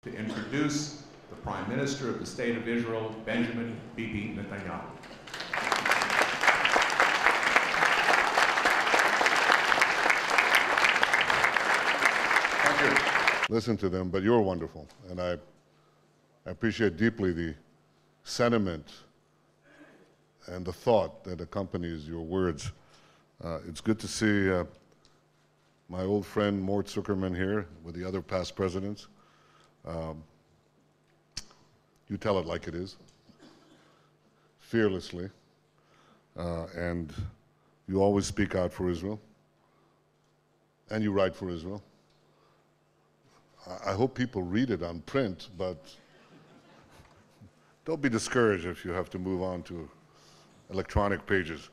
to introduce the Prime Minister of the State of Israel, Benjamin Bibi Netanyahu. Thank you. Listen to them, but you're wonderful, and I appreciate deeply the sentiment and the thought that accompanies your words. It's good to see my old friend Mort Zuckerman here with the other past presidents. You tell it like it is, fearlessly, and you always speak out for Israel, and you write for Israel. I hope people read it on print, but don't be discouraged if you have to move on to electronic pages.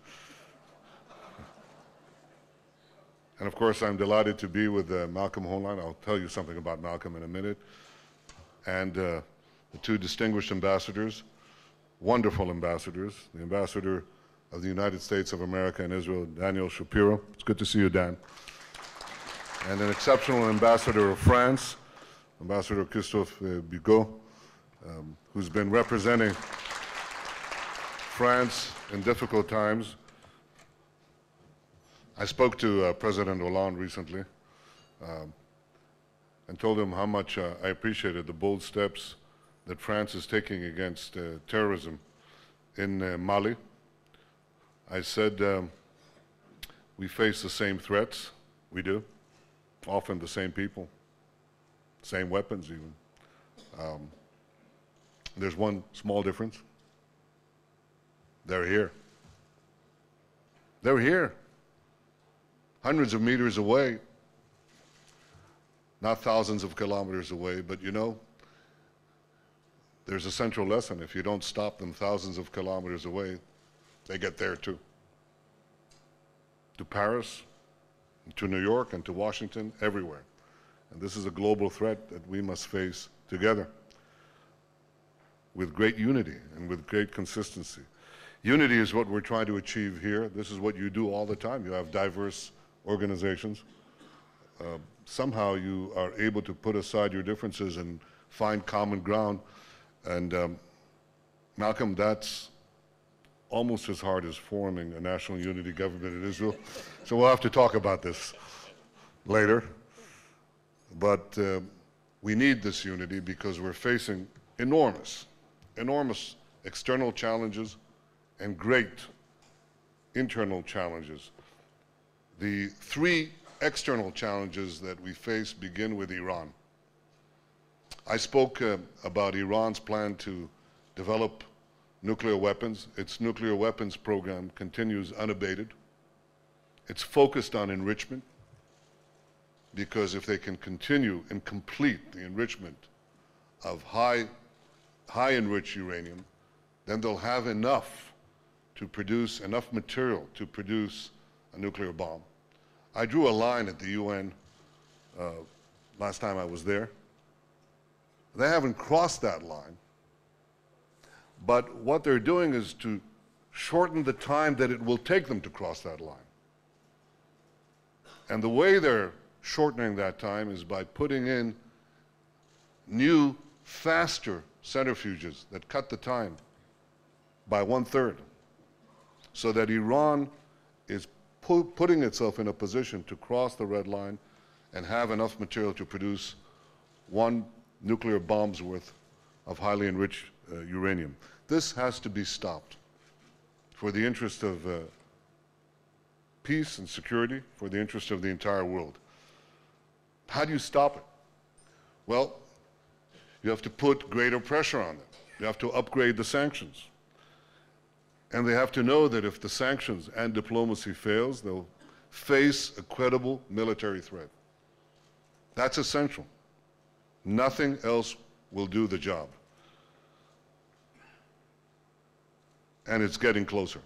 And of course, I'm delighted to be with Malcolm Hoenlein. I'll tell you something about Malcolm in a minute. And the two distinguished ambassadors, wonderful ambassadors, the ambassador of the United States of America and Israel, Daniel Shapiro. It's good to see you, Dan. And an exceptional ambassador of France, Ambassador Christophe Bigot, who's been representing France in difficult times. I spoke to President Hollande recently and told him how much I appreciated the bold steps that France is taking against terrorism in Mali. I said we face the same threats. We do. Often the same people, same weapons even. There's one small difference. They're here. They're here. Hundreds of meters away, not thousands of kilometers away, but you know, there's a central lesson. If you don't stop them thousands of kilometers away, they get there too. To Paris, to New York, and to Washington, everywhere. And this is a global threat that we must face together with great unity and with great consistency. Unity is what we're trying to achieve here. This is what you do all the time. You have diverse organizations. Somehow you are able to put aside your differences and find common ground. And Malcolm, that's almost as hard as forming a national unity government in Israel. So we'll have to talk about this later. But we need this unity because we're facing enormous external challenges and great internal challenges. The three external challenges that we face begin with Iran. I spoke about Iran's plan to develop nuclear weapons. Its nuclear weapons program continues unabated. It's focused on enrichment, because if they can continue and complete the enrichment of high enriched uranium, then they'll have enough to produce enough material to produce a nuclear bomb. I drew a line at the UN last time I was there. They haven't crossed that line, but what they're doing is to shorten the time that it will take them to cross that line. And the way they're shortening that time is by putting in new, faster centrifuges that cut the time by 1/3, so that Iran is putting itself in a position to cross the red line and have enough material to produce one nuclear bomb's worth of highly enriched uranium. This has to be stopped for the interest of peace and security, for the interest of the entire world. How do you stop it? Well, you have to put greater pressure on them. You have to upgrade the sanctions. And they have to know that if the sanctions and diplomacy fails, they'll face a credible military threat. That's essential. Nothing else will do the job. And it's getting closer.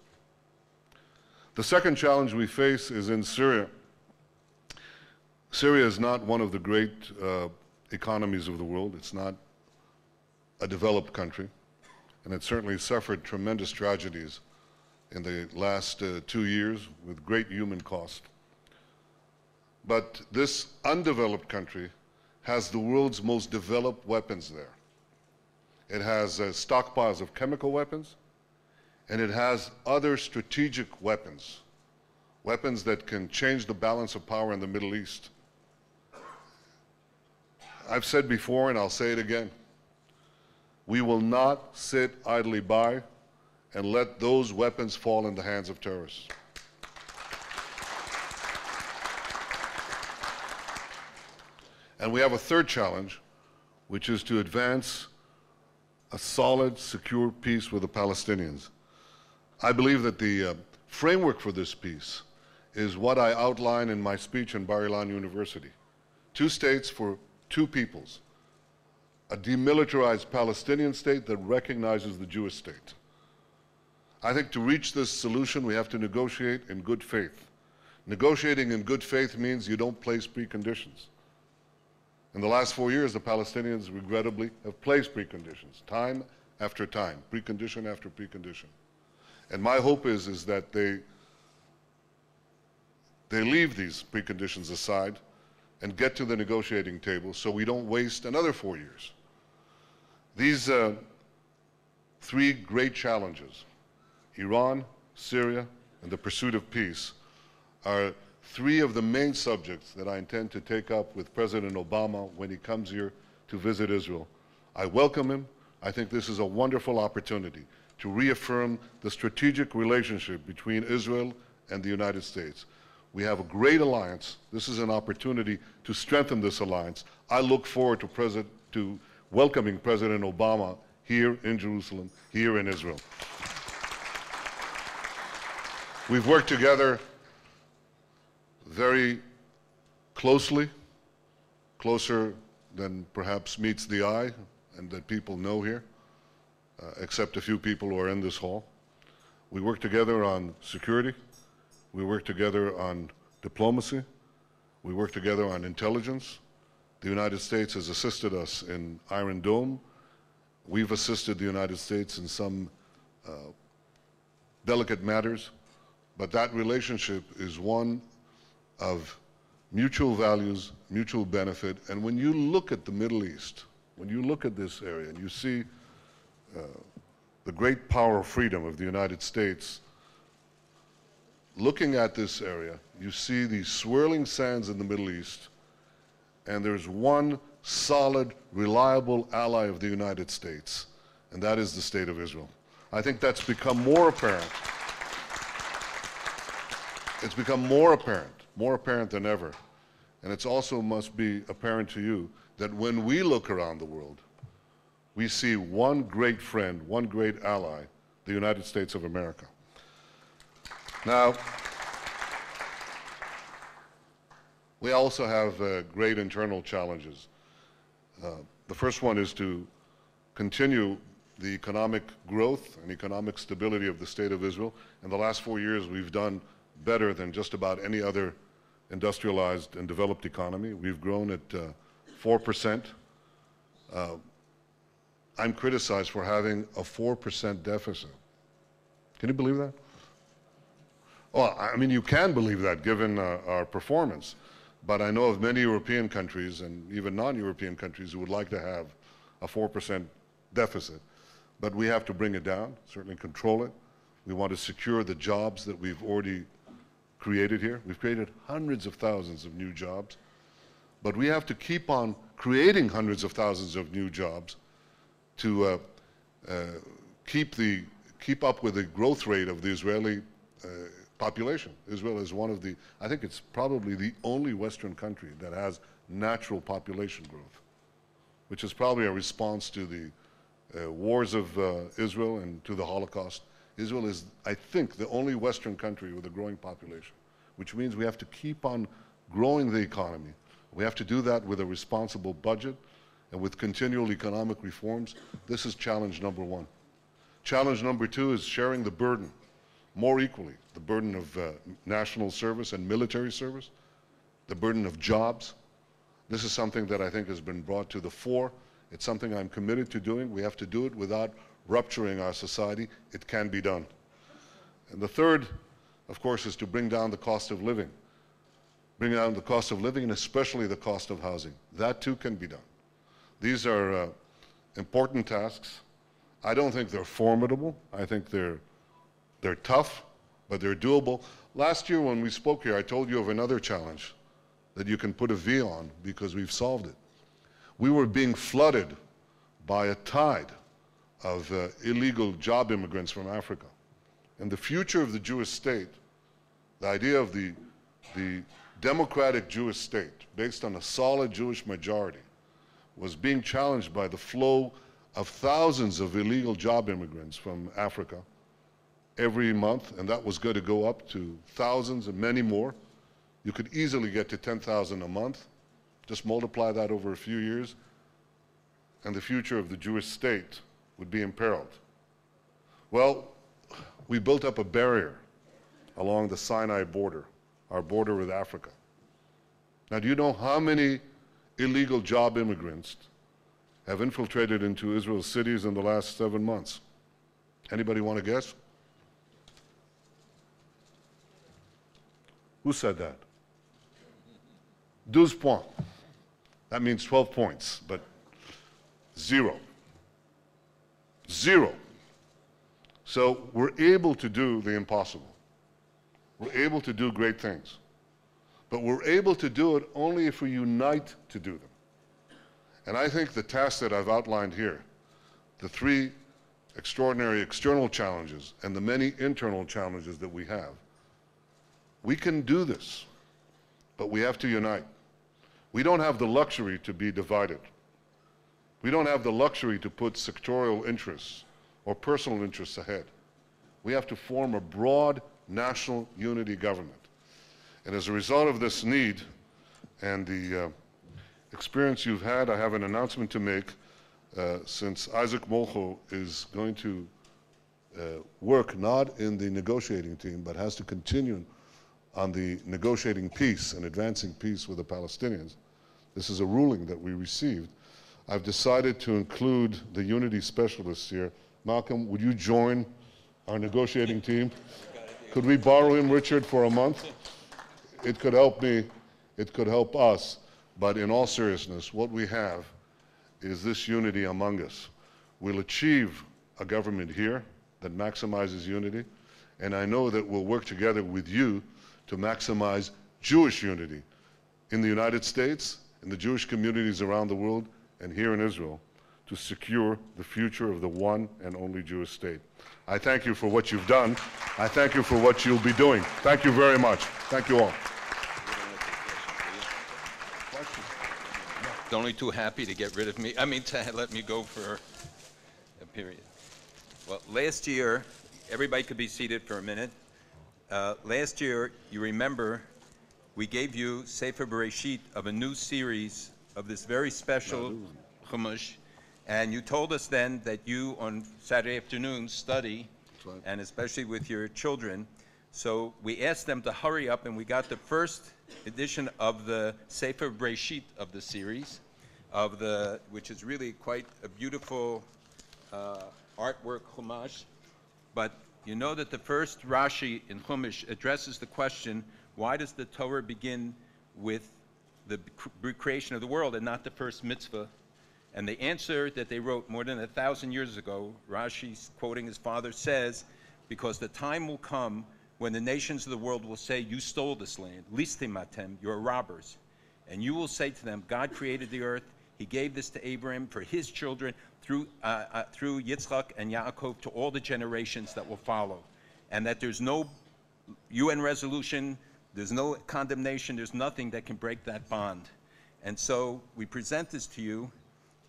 The second challenge we face is in Syria. Syria is not one of the great economies of the world. It's not a developed country. And it certainly suffered tremendous tragedies in the last 2 years with great human cost. But this undeveloped country has the world's most developed weapons there. It has stockpiles of chemical weapons, and it has other strategic weapons, weapons that can change the balance of power in the Middle East. I've said before, and I'll say it again, we will not sit idly by and let those weapons fall in the hands of terrorists. And we have a third challenge, which is to advance a solid, secure peace with the Palestinians. I believe that the framework for this peace is what I outline in my speech in Bar-Ilan University. 2 states for 2 peoples. A demilitarized Palestinian state that recognizes the Jewish state. I think to reach this solution, we have to negotiate in good faith. Negotiating in good faith means you don't place preconditions. In the last 4 years, the Palestinians, regrettably, have placed preconditions, time after time, precondition after precondition. And my hope is that they leave these preconditions aside and get to the negotiating table so we don't waste another 4 years. These 3 great challenges, Iran, Syria, and the pursuit of peace, are 3 of the main subjects that I intend to take up with President Obama when he comes here to visit Israel. I welcome him. I think this is a wonderful opportunity to reaffirm the strategic relationship between Israel and the United States. We have a great alliance. This is an opportunity to strengthen this alliance. I look forward to welcoming President Obama here in Jerusalem, here in Israel. We've worked together very closely, closer than perhaps meets the eye and that people know here, except a few people who are in this hall. We work together on security. We work together on diplomacy. We work together on intelligence. The United States has assisted us in Iron Dome. We've assisted the United States in some delicate matters, but that relationship is one of mutual values, mutual benefit. And when you look at the Middle East, when you look at this area and you see the great power of freedom of the United States, looking at this area, you see these swirling sands in the Middle East, and there's one solid, reliable ally of the United States, and that is the State of Israel. I think that's become more apparent. It's become more apparent than ever. And it also must be apparent to you that when we look around the world, we see one great friend, one great ally, the United States of America. Now, we also have great internal challenges. The first one is to continue the economic growth and economic stability of the State of Israel. In the last 4 years, we've done better than just about any other industrialized and developed economy. We've grown at 4%. I'm criticized for having a 4% deficit. Can you believe that? Well, I mean, you can believe that given our performance, but I know of many European countries and even non-European countries who would like to have a 4% deficit. But we have to bring it down, certainly control it. We want to secure the jobs that we've already created here. We've created hundreds of thousands of new jobs, but we have to keep on creating hundreds of thousands of new jobs to keep up with the growth rate of the Israeli population. Israel is one of the, I think it's probably the only Western country that has natural population growth, which is probably a response to the wars of Israel and to the Holocaust. Israel is, I think, the only Western country with a growing population, which means we have to keep on growing the economy. We have to do that with a responsible budget and with continual economic reforms. This is challenge number one. Challenge number two is sharing the burden more equally, the burden of national service and military service, the burden of jobs. This is something that I think has been brought to the fore. It's something I'm committed to doing. We have to do it without rupturing our society. It can be done. And the third, of course, is to bring down the cost of living. bring down the cost of living and especially the cost of housing. That too can be done. These are important tasks. I don't think they're formidable. I think they're tough, but they're doable. Last year when we spoke here, I told you of another challenge that you can put a V on because we've solved it. We were being flooded by a tide of illegal job immigrants from Africa. And the future of the Jewish state, the idea of the democratic Jewish state based on a solid Jewish majority, was being challenged by the flow of thousands of illegal job immigrants from Africa every month, and that was going to go up to thousands and many more. You could easily get to 10,000 a month. Just multiply that over a few years, and the future of the Jewish state would be imperiled. Well, we built up a barrier along the Sinai border, our border with Africa. Now, do you know how many illegal job immigrants have infiltrated into Israel's cities in the last 7 months? Anybody want to guess? Who said that? 12 points. That means 12 points, but zero. Zero. So we're able to do the impossible. We're able to do great things. But we're able to do it only if we unite to do them. And I think the tasks that I've outlined here, the 3 extraordinary external challenges and the many internal challenges that we have, we can do this, but we have to unite. We don't have the luxury to be divided. We don't have the luxury to put sectorial interests or personal interests ahead. We have to form a broad national unity government. And as a result of this need and the experience you've had, I have an announcement to make. Since Isaac Molcho is going to work not in the negotiating team, but has to continue on the negotiating peace and advancing peace with the Palestinians. This is a ruling that we received. I've decided to include the unity specialists here. Malcolm, would you join our negotiating team? Could we borrow him, Richard, for a month? It could help me, it could help us, but in all seriousness, what we have is this unity among us. We'll achieve a government here that maximizes unity, and I know that we'll work together with you to maximize Jewish unity in the United States, in the Jewish communities around the world, and here in Israel, to secure the future of the one and only Jewish state. I thank you for what you've done. I thank you for what you'll be doing. Thank you very much. Thank you all. Only too happy to get rid of me. To let me go for a period. Well, last year, everybody could be seated for a minute. Last year, you remember, we gave you Sefer Bereshit of a new series of this very special Chumash, and you told us then that you, on Saturday afternoons, study, and especially with your children. So we asked them to hurry up, and we got the first edition of the Sefer Bereshit of the series, which is really quite a beautiful artwork Chumash. But you know that the first Rashi in Chumash addresses the question, why does the Torah begin with the creation of the world and not the first mitzvah? And the answer that they wrote more than 1,000 years ago, Rashi, quoting his father, says, because the time will come when the nations of the world will say, you stole this land, listim atem, you're robbers. And you will say to them, God created the earth, he gave this to Abraham for his children through Yitzchak and Yaakov to all the generations that will follow. And that there's no UN resolution, there's no condemnation, there's nothing that can break that bond. And so we present this to you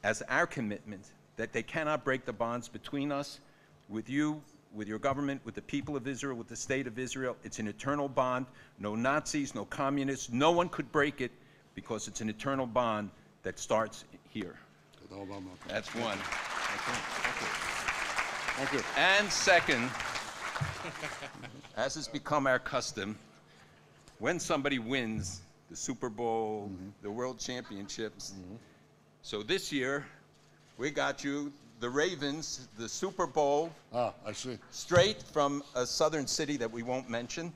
as our commitment that they cannot break the bonds between us, with you, with your government, with the people of Israel, with the state of Israel. It's an eternal bond. No Nazis, no communists. No one could break it because it's an eternal bond that starts here. That's one. Thank you. And second, as has become our custom, when somebody wins the Super Bowl, the World Championships, so this year we got you the Ravens, the Super Bowl. Ah, I see. Straight from a southern city that we won't mention.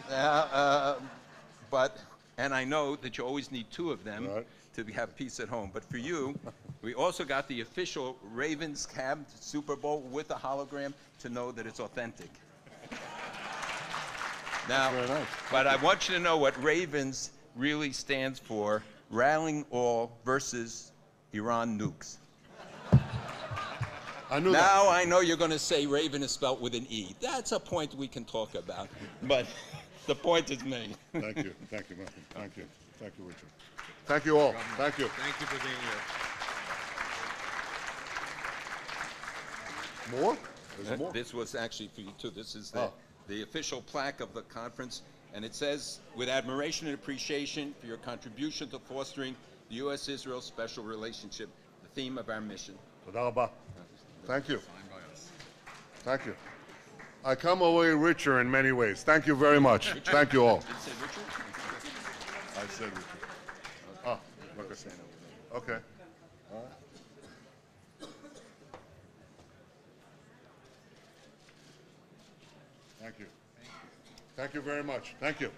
But and I know that you always need two of them Right. to have peace at home. But for you, we also got the official Ravens cab Super Bowl with a hologram to know that it's authentic. Now, very nice. but I want you to know what Ravens really stands for: rallying all versus Iran nukes. I knew that. Now I know you're going to say Raven is spelt with an E. That's a point we can talk about, but the point is made. Thank you. Thank you, Malcolm. Thank you. Thank you, Richard. Thank you all. Thank you. Thank you for being here. More? There's more. This was actually for you too. This is Oh. the official plaque of the conference, and it says, "With admiration and appreciation for your contribution to fostering the U.S.-Israel special relationship, the theme of our mission." Toda rabah. Thank you. Thank you. I come away richer in many ways. Thank you very much. Thank you all. Did it say Richard? I said Richard. Ah, okay. All right. Thank you. Thank you very much. Thank you.